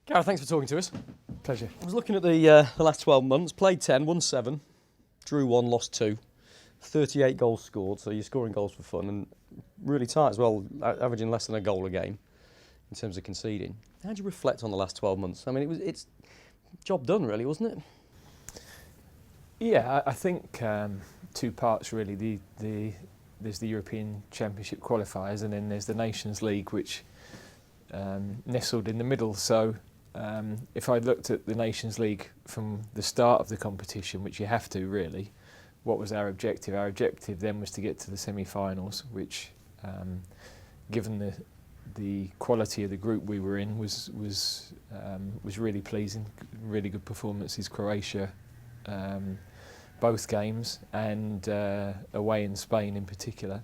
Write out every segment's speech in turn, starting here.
Gareth, thanks for talking to us. Pleasure. I was looking at the last 12 months. Played 10, won 7, drew 1, lost 2. 38 goals scored, so you're scoring goals for fun and really tight as well, averaging less than a goal a game in terms of conceding. How do you reflect on the last 12 months? I mean, it's job done really, wasn't it? Yeah, I think two parts really. There's the European Championship qualifiers, and then there's the Nations League, which nestled in the middle. So if I looked at the Nations League from the start of the competition, which you have to really, what was our objective? Our objective then was to get to the semi-finals, which, given the quality of the group we were in, was really pleasing. Really good performances. Croatia, both games, and away in Spain in particular.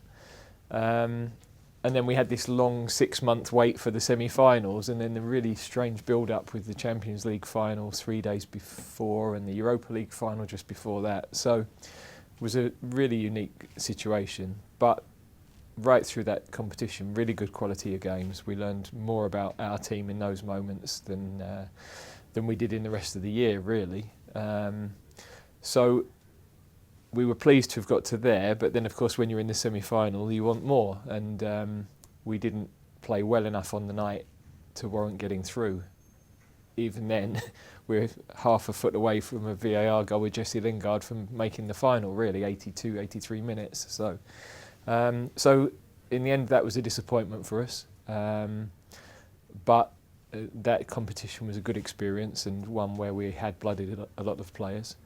And then we had this long 6-month wait for the semi-finals, and then the really strange build-up with the Champions League final 3 days before and the Europa League final just before that. So it was a really unique situation. But right through that competition, really good quality of games. We learned more about our team in those moments than we did in the rest of the year, really. So we were pleased to have got to there, but then of course when you're in the semi-final you want more, and we didn't play well enough on the night to warrant getting through. Even then, we're half a foot away from a VAR goal with Jesse Lingard from making the final, really, 82, 83 minutes. So in the end that was a disappointment for us, but that competition was a good experience and one where we had blooded a lot of players.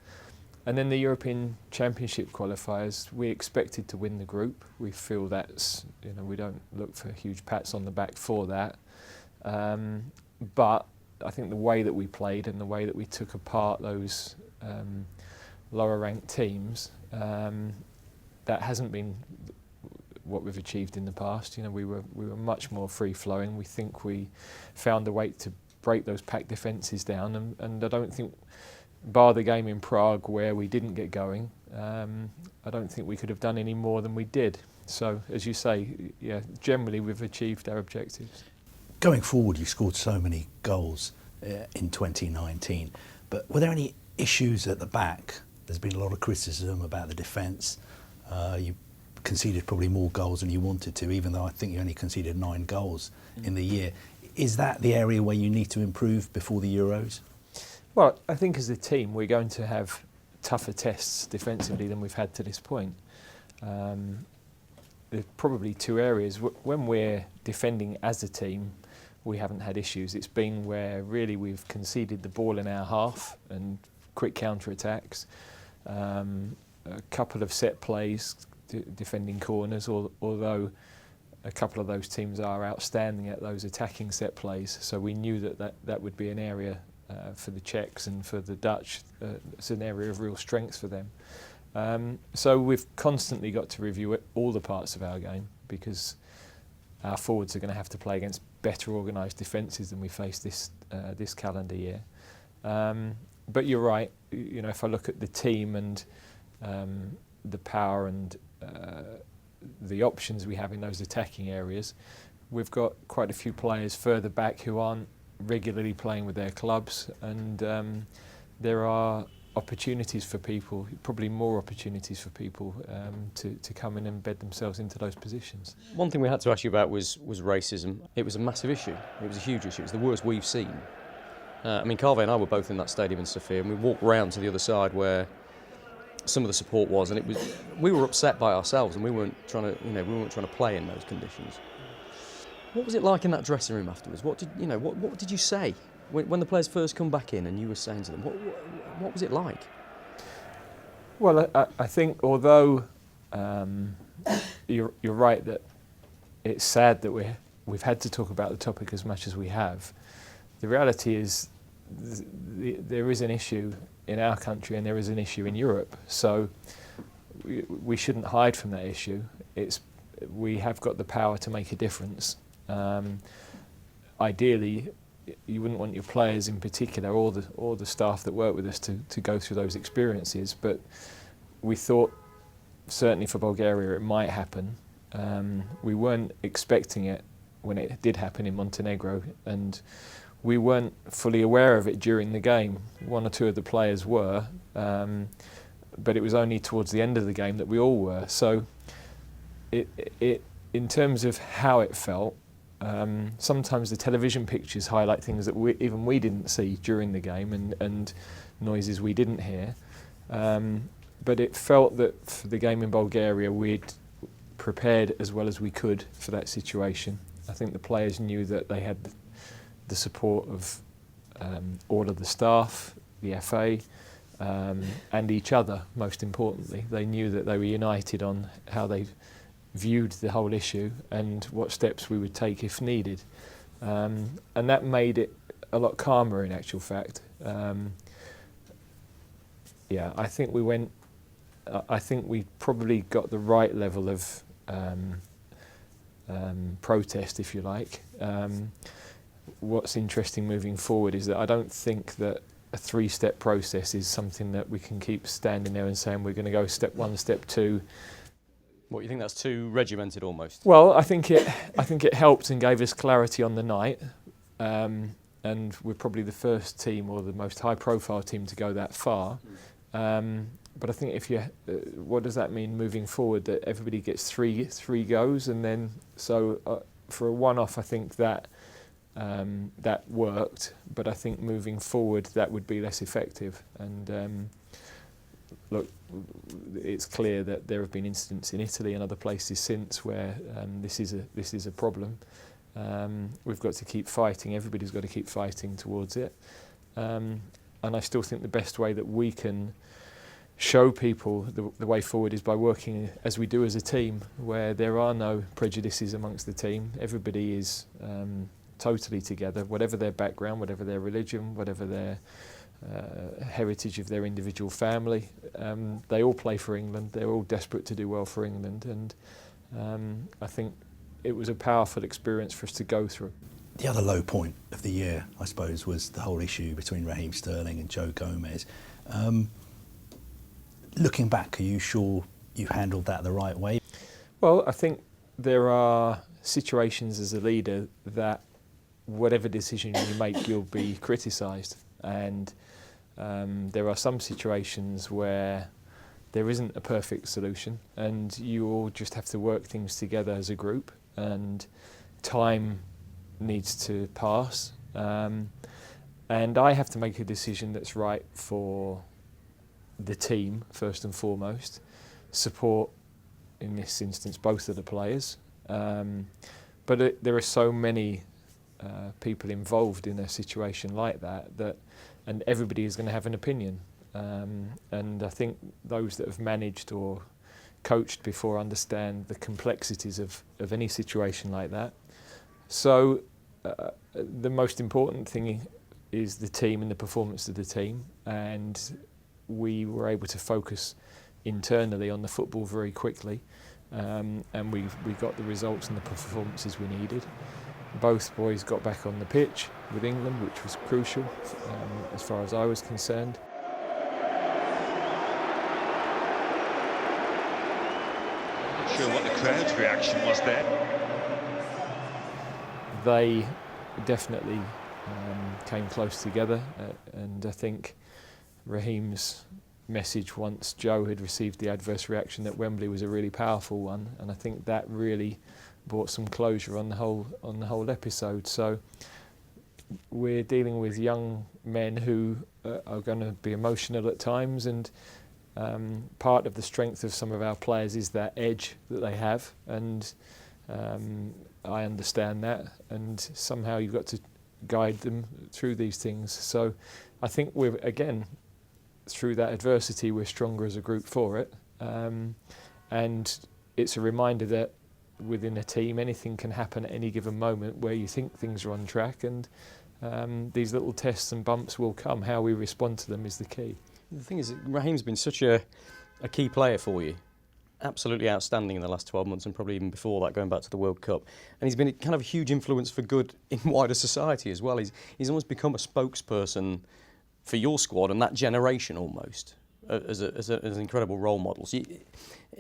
And then the European Championship qualifiers, we expected to win the group. We feel that's, we don't look for huge pats on the back for that. But I think the way that we played and the way that we took apart those lower ranked teams, that hasn't been what we've achieved in the past. We were much more free flowing. We think we found a way to break those packed defences down, and I don't think, bar the game in Prague where we didn't get going, I don't think we could have done any more than we did. So, as you say, yeah, generally we've achieved our objectives. Going forward, you scored so many goals in 2019, but were there any issues at the back? There's been a lot of criticism about the defence. You conceded probably more goals than you wanted to, even though I think you only conceded 9 goals in the year. Is that the area where you need to improve before the Euros? Well, I think as a team we're going to have tougher tests defensively than we've had to this point. There's probably 2 areas. When we're defending as a team, we haven't had issues. It's been where really we've conceded the ball in our half and quick counter-attacks, a couple of set plays, defending corners, although a couple of those teams are outstanding at those attacking set plays. So we knew that would be an area for the Czechs and for the Dutch. It's an area of real strength for them. So we've constantly got to review all the parts of our game, because our forwards are going to have to play against better organised defences than we face this calendar year. But you're right. If I look at the team and the power and the options we have in those attacking areas, we've got quite a few players further back who aren't regularly playing with their clubs, and there are opportunities for people, probably more opportunities for people to come in and bed themselves into those positions. One thing we had to ask you about was racism. It was a massive issue. It was a huge issue. It was the worst we've seen. Carvey and I were both in that stadium in Sofia, and we walked round to the other side where some of the support was, and we were upset by ourselves, and we weren't trying to play in those conditions. What was it like in that dressing room afterwards? What did you say when the players first come back in and you were saying to them? What was it like? Well, I think although you're right that it's sad that we've had to talk about the topic as much as we have, the reality is there is an issue in our country and there is an issue in Europe. So we shouldn't hide from that issue. We have got the power to make a difference. Ideally, you wouldn't want your players in particular, or the staff that work with us, to go through those experiences. But we thought, certainly for Bulgaria, it might happen. We weren't expecting it when it did happen in Montenegro, and we weren't fully aware of it during the game. One or two of the players were, but it was only towards the end of the game that we all were. So it in terms of how it felt, sometimes the television pictures highlight things that even we didn't see during the game, and noises we didn't hear. But it felt that for the game in Bulgaria, we'd prepared as well as we could for that situation. I think the players knew that they had the support of all of the staff, the FA, and each other, most importantly. They knew that they were united on how they viewed the whole issue and what steps we would take if needed. And that made it a lot calmer in actual fact. I think we probably got the right level of protest, if you like. What's interesting moving forward is that I don't think that a 3-step process is something that we can keep standing there and saying we're going to go step 1, step 2. What, you think that's too regimented almost? Well, I think it helped and gave us clarity on the night, and we're probably the first team or the most high-profile team to go that far. But I think what does that mean moving forward? That everybody gets three goes, and then for a one-off, I think that worked. But I think moving forward, that would be less effective. And look, it's clear that there have been incidents in Italy and other places since where this is a problem. We've got to keep fighting. Everybody's got to keep fighting towards it. And I still think the best way that we can show people the way forward is by working as we do as a team, where there are no prejudices amongst the team. Everybody is totally together, whatever their background, whatever their religion, whatever their heritage of their individual family. They all play for England. They're all desperate to do well for England, and I think it was a powerful experience for us to go through. The other low point of the year, I suppose, was the whole issue between Raheem Sterling and Joe Gomez. Looking back, are you sure you handled that the right way? Well, I think there are situations as a leader that whatever decision you make, you'll be criticised. And there are some situations where there isn't a perfect solution, and you all just have to work things together as a group, and time needs to pass. And I have to make a decision that's right for the team, first and foremost. Support, in this instance, both of the players. But there are so many people involved in a situation like that, and everybody is going to have an opinion. And I think those that have managed or coached before understand the complexities of any situation like that. So the most important thing is the team and the performance of the team, and we were able to focus internally on the football very quickly, and we got the results and the performances we needed. Both boys got back on the pitch with England, which was crucial as far as I was concerned. Not sure what the crowd's reaction was there. They definitely came close together, and I think Raheem's message once Joe had received the adverse reaction at Wembley was a really powerful one, and I think that really brought some closure on the whole episode. So we're dealing with young men who are going to be emotional at times, and part of the strength of some of our players is that edge that they have, and I understand that, and somehow you've got to guide them through these things. So I think we're, again, through that adversity, we're stronger as a group for it, and it's a reminder that within a team anything can happen at any given moment where you think things are on track, and these little tests and bumps will come. How we respond to them is the key. The thing is, Raheem's been such a key player for you. Absolutely outstanding in the last 12 months, and probably even before that, going back to the World Cup. And he's been a kind of a huge influence for good in wider society as well. He's almost become a spokesperson for your squad and that generation almost, as an incredible role model. So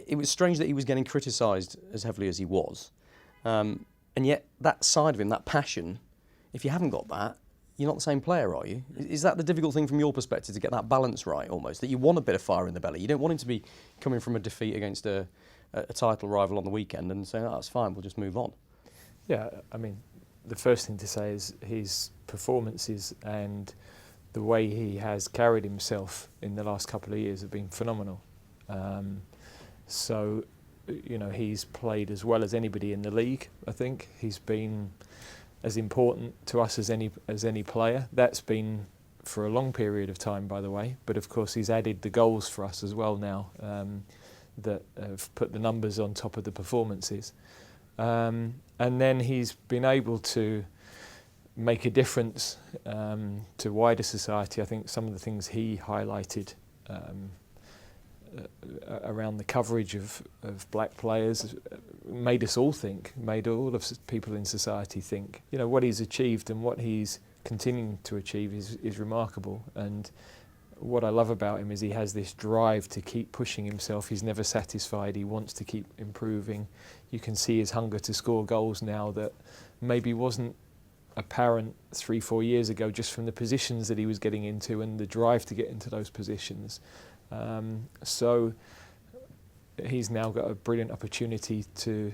it was strange that he was getting criticised as heavily as he was. And yet that side of him, that passion, if you haven't got that, you're not the same player, are you? Is that the difficult thing from your perspective, to get that balance right almost, that you want a bit of fire in the belly? You don't want him to be coming from a defeat against a title rival on the weekend and saying, oh, that's fine, we'll just move on. Yeah, I mean, the first thing to say is his performances and the way he has carried himself in the last couple of years have been phenomenal. So, you know, he's played as well as anybody in the league, I think. He's been as important to us as any player. That's been for a long period of time, by the way. But of course, he's added the goals for us as well now, that have put the numbers on top of the performances. And then he's been able to make a difference to wider society. I think some of the things he highlighted around the coverage of black players made us all think, made all of people in society think. You know, what he's achieved and what he's continuing to achieve is remarkable. And what I love about him is he has this drive to keep pushing himself. He's never satisfied. He wants to keep improving. You can see his hunger to score goals now that maybe wasn't apparent 3-4 years ago, just from the positions that he was getting into and the drive to get into those positions. So he's now got a brilliant opportunity to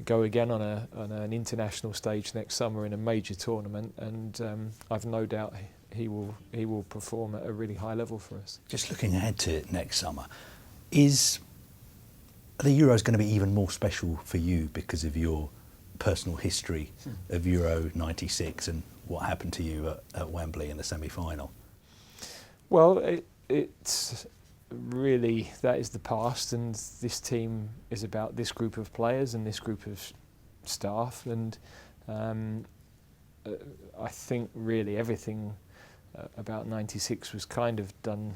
go again on an international stage next summer in a major tournament, and I've no doubt he will perform at a really high level for us. Just looking ahead to next summer, is the Euros going to be even more special for you because of your personal history of Euro 96 and what happened to you at Wembley in the semi-final? Well, it's really, that is the past, and this team is about this group of players and this group of staff, and I think really everything about 96 was kind of done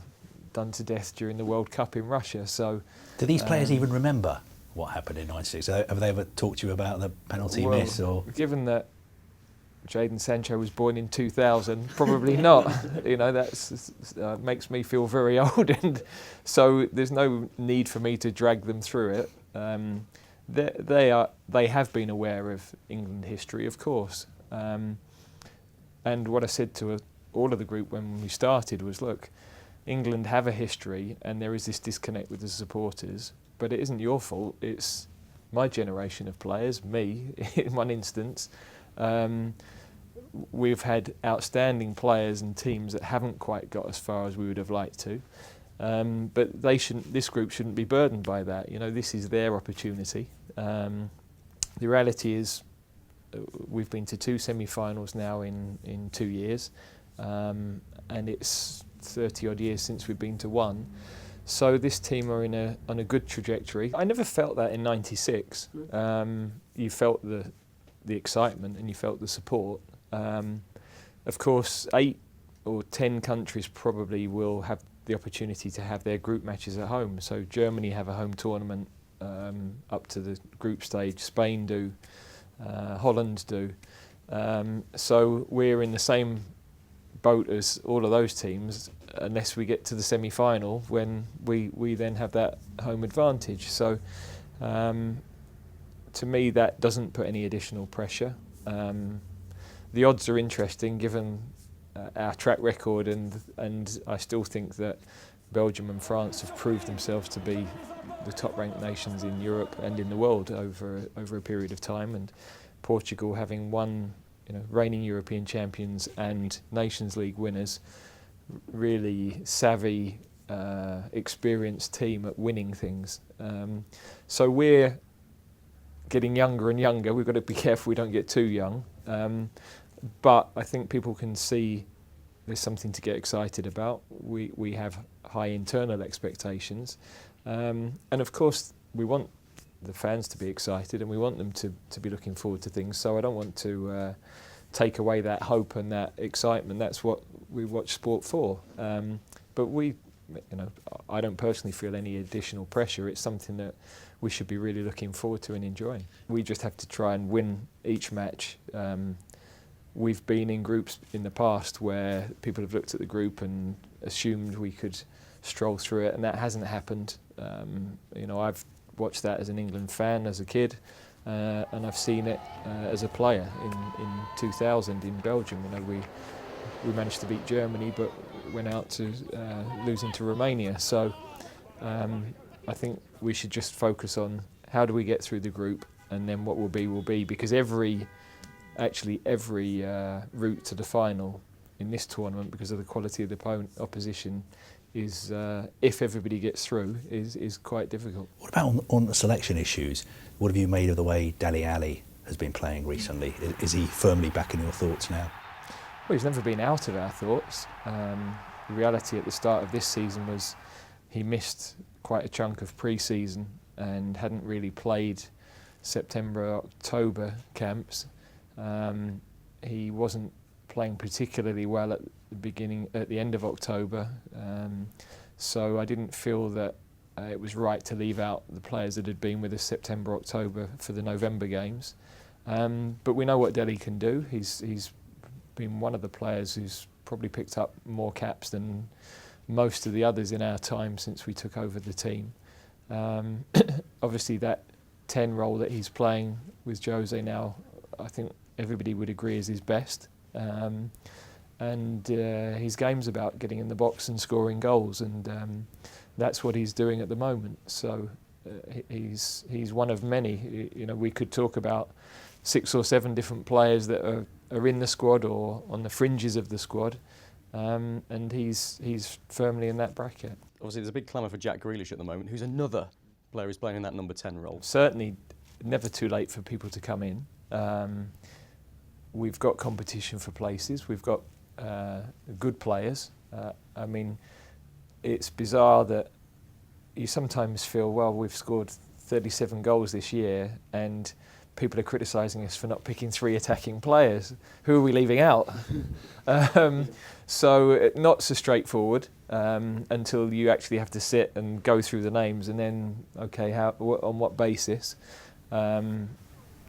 to death during the World Cup in Russia. So, do these players even remember what happened in 96? Have they ever talked to you about the penalty miss? Or given that Jadon Sancho was born in 2000, probably not. You know, that's makes me feel very old, and so there's no need for me to drag them through it. They have been aware of England history, of course, and what I said to all of the group when we started was, look, England have a history, and there is this disconnect with the supporters, but it isn't your fault. It's my generation of players, me in one instance. We've had outstanding players and teams that haven't quite got as far as we would have liked to, but this group shouldn't be burdened by that. You know, this is their opportunity. The reality is we've been to 2 semi-finals now in 2 years, and it's 30 odd years since we've been to one. So this team are on a good trajectory. I never felt that in 96. You felt the excitement and you felt the support. Of course, 8 or 10 countries probably will have the opportunity to have their group matches at home. So Germany have a home tournament up to the group stage. Spain do. Holland do. So we're in the same boat as all of those teams, unless we get to the semi-final, when we then have that home advantage. So to me, that doesn't put any additional pressure. The odds are interesting given our track record, and I still think that Belgium and France have proved themselves to be the top-ranked nations in Europe and in the world over a period of time, and Portugal having won, reigning European champions and Nations League winners, really savvy, experienced team at winning things. So we're getting younger and younger. We've got to be careful we don't get too young. But I think people can see there's something to get excited about. We have high internal expectations. And of course, we want the fans to be excited and we want them to be looking forward to things. So I don't want to take away that hope and that excitement. That's what we watch sport for. But I don't personally feel any additional pressure. It's something that we should be really looking forward to and enjoying. We just have to try and win each match. We've been in groups in the past where people have looked at the group and assumed we could stroll through it, and that hasn't happened. I've watched that as an England fan as a kid, and I've seen it as a player in 2000 in Belgium. we managed to beat Germany, but went out to losing to Romania. So I think we should just focus on how do we get through the group, and then what will be, because every route to the final in this tournament, because of the quality of the opposition, is if everybody gets through, is quite difficult. What about on the selection issues? What have you made of the way Dele Alli has been playing recently? Is he firmly back in your thoughts now? Well, he's never been out of our thoughts. The reality at the start of this season was he missed quite a chunk of pre-season and hadn't really played September, October camps. He wasn't playing particularly well at the end of October, so I didn't feel that it was right to leave out the players that had been with us September, October for the November games. But we know what Dele can do. He's been one of the players who's probably picked up more caps than most of the others in our time since we took over the team. Obviously that 10 role that he's playing with Jose now, I think everybody would agree is his best. And his game's about getting in the box and scoring goals, and that's what he's doing at the moment. So he's one of many. You know, we could talk about 6 or 7 different players that are in the squad or on the fringes of the squad, and he's firmly in that bracket. Obviously, there's a big clamour for Jack Grealish at the moment, who's another player who's playing in that number 10 role. Certainly, never too late for people to come in. We've got competition for places. We've got good players. I mean, it's bizarre that you sometimes feel, well, we've scored 37 goals this year and people are criticising us for not picking 3 attacking players. Who are we leaving out? So not so straightforward until you actually have to sit and go through the names, and then, okay, on what basis?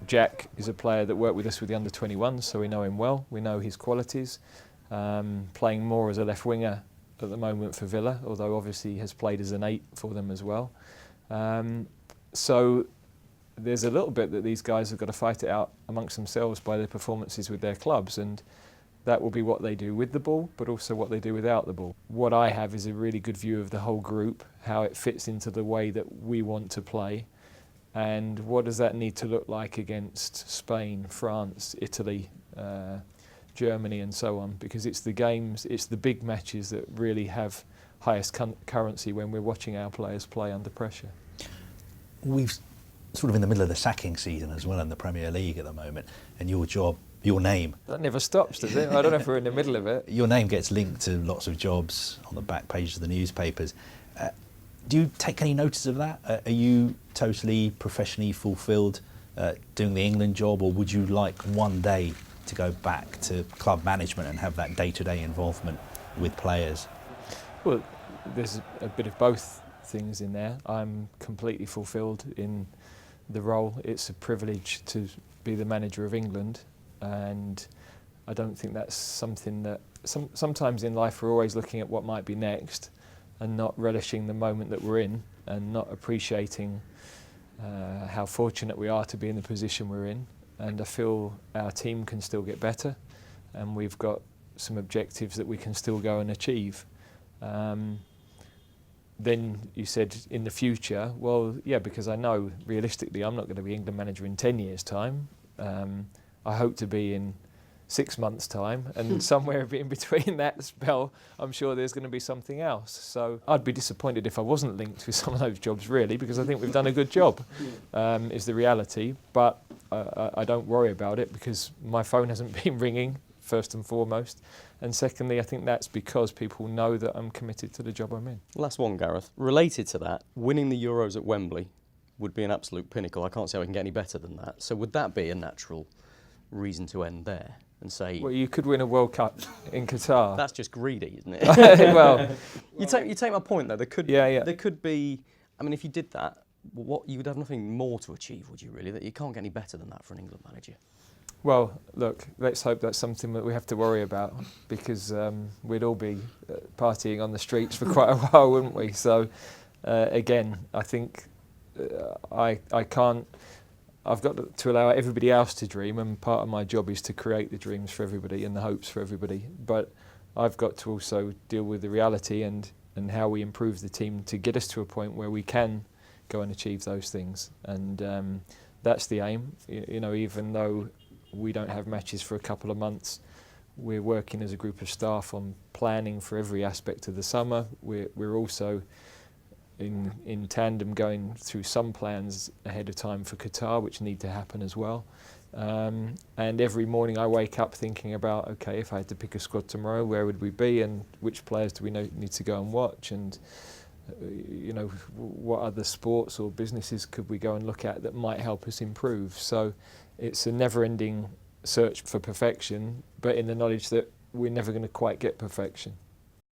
Jack is a player that worked with us with the under-21s, so we know him well. We know his qualities. Playing more as a left winger at the moment for Villa, although obviously he has played as an 8 for them as well. So there's a little bit that these guys have got to fight it out amongst themselves by their performances with their clubs, and that will be what they do with the ball, but also what they do without the ball. What I have is a really good view of the whole group, how it fits into the way that we want to play, and what does that need to look like against Spain, France, Italy, Germany and so on, because it's the games, it's the big matches that really have highest currency when we're watching our players play under pressure. We've sort of in the middle of the sacking season as well in the Premier League at the moment, and your job, your name... That never stops, does it? I don't know if we're in the middle of it. Your name gets linked to lots of jobs on the back pages of the newspapers. Do you take any notice of that? Are you totally professionally fulfilled doing the England job, or would you like one day to go back to club management and have that day-to-day involvement with players? Well, there's a bit of both things in there. I'm completely fulfilled in the role. It's a privilege to be the manager of England, and I don't think that's something that... Sometimes in life we're always looking at what might be next and not relishing the moment that we're in, and not appreciating how fortunate we are to be in the position we're in. And I feel our team can still get better, and we've got some objectives that we can still go and achieve. Then you said in the future, well, yeah, because I know realistically I'm not going to be England manager in 10 years' time. I hope to be in 6 months' time, and somewhere in between that spell, I'm sure there's going to be something else. So I'd be disappointed if I wasn't linked with some of those jobs, really, because I think we've done a good job, is the reality. But I don't worry about it because my phone hasn't been ringing, first and foremost. And secondly, I think that's because people know that I'm committed to the job I'm in. Last one, Gareth. Related to that, winning the Euros at Wembley would be an absolute pinnacle. I can't see how we can get any better than that. So would that be a natural reason to end there and say... Well, you could win a World Cup in Qatar. That's just greedy, isn't it? Well... You take my point, though. There could be... I mean, if you did that, you would have nothing more to achieve, would you, really? That you can't get any better than that for an England manager. Well, look, let's hope that's something that we have to worry about, because we'd all be partying on the streets for quite a while, wouldn't we? So, again, I think I can't... I've got to allow everybody else to dream, and part of my job is to create the dreams for everybody and the hopes for everybody. But I've got to also deal with the reality and how we improve the team to get us to a point where we can go and achieve those things. And that's the aim. You know, even though we don't have matches for a couple of months, we're working as a group of staff on planning for every aspect of the summer. We're also in tandem going through some plans ahead of time for Qatar, which need to happen as well. And every morning I wake up thinking about, okay, if I had to pick a squad tomorrow, where would we be, and which players do we need to go and watch, and you know, what other sports or businesses could we go and look at that might help us improve. So it's a never-ending search for perfection, but in the knowledge that we're never going to quite get perfection.